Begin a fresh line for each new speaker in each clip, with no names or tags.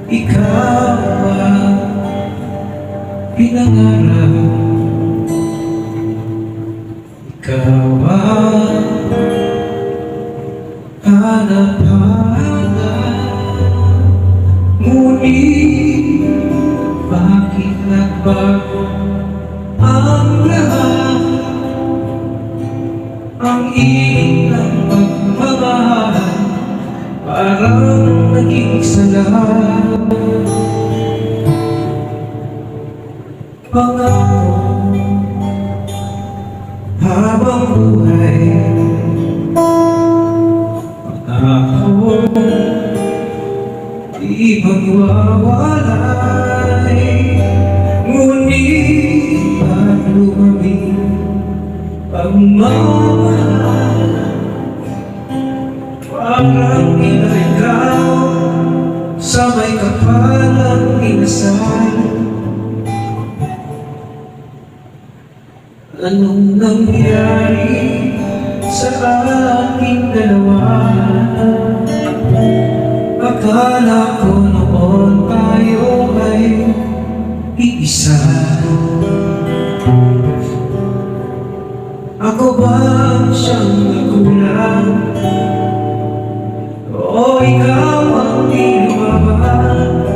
Ikaw ang pinangarap, ikaw ang hanap-hanap. Ngunit bakit nagbago ang lahat? Ang init ng pagmamahal parang naging salat. Pangako habang buhay, pangako di magwawalay. Ngunit at lumamig pagmamahal, parang inaligaw sa may kapalang inasal. Anong nangyari sa ating dalawa? Akala ko noon tayo ay iisa. Ako ba siyang nagkulang? O ikaw ang di lumaban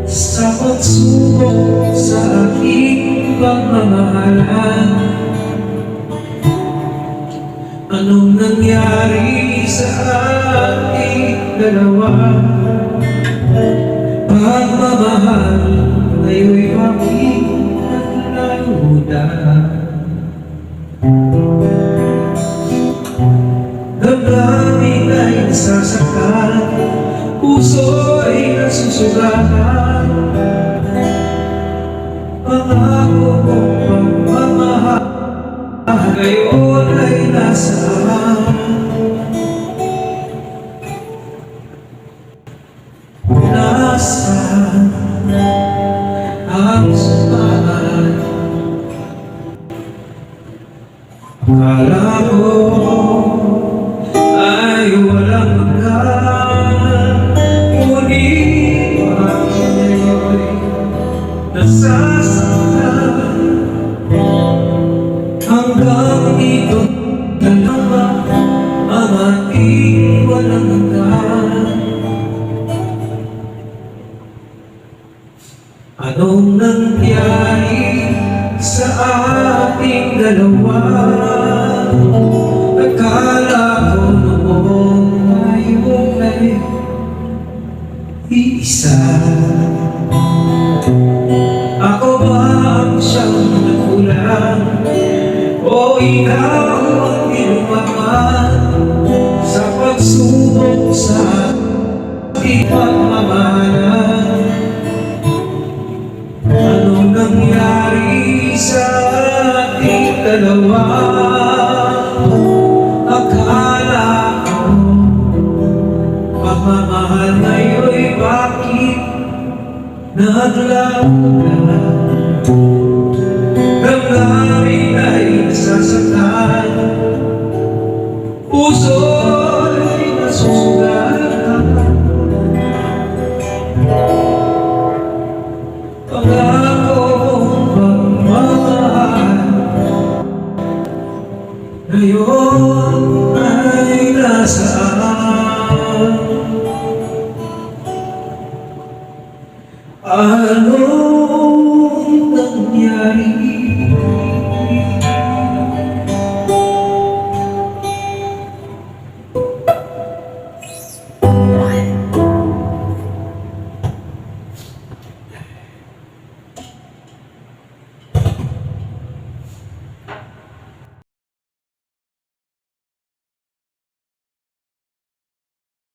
sa pagsubok sa aking pagmamahalan? Anong nangyari sa ating dalawa? Pagmamahal ngayon'y bakit naglayo na? Damdamin ay nasasaktan, puso'y nasusugatan. Pangako kong pagmamahal ngayon ay nasaan? Nasaan ang sumaan? Akala ko ay walang hanggan, ngunit bakit ngayon'y nasasaktan? Hanggang dito na lang ang ating walang hanggan. Anong nangyari sa ating dalawa? Akala ko noon tayo ay iisa. Ako ba ang siyang nagkulang? O ikaw ang inumaman sa pagsubok sa ating pagmamahalan? Anong nangyari sa ating dalawa?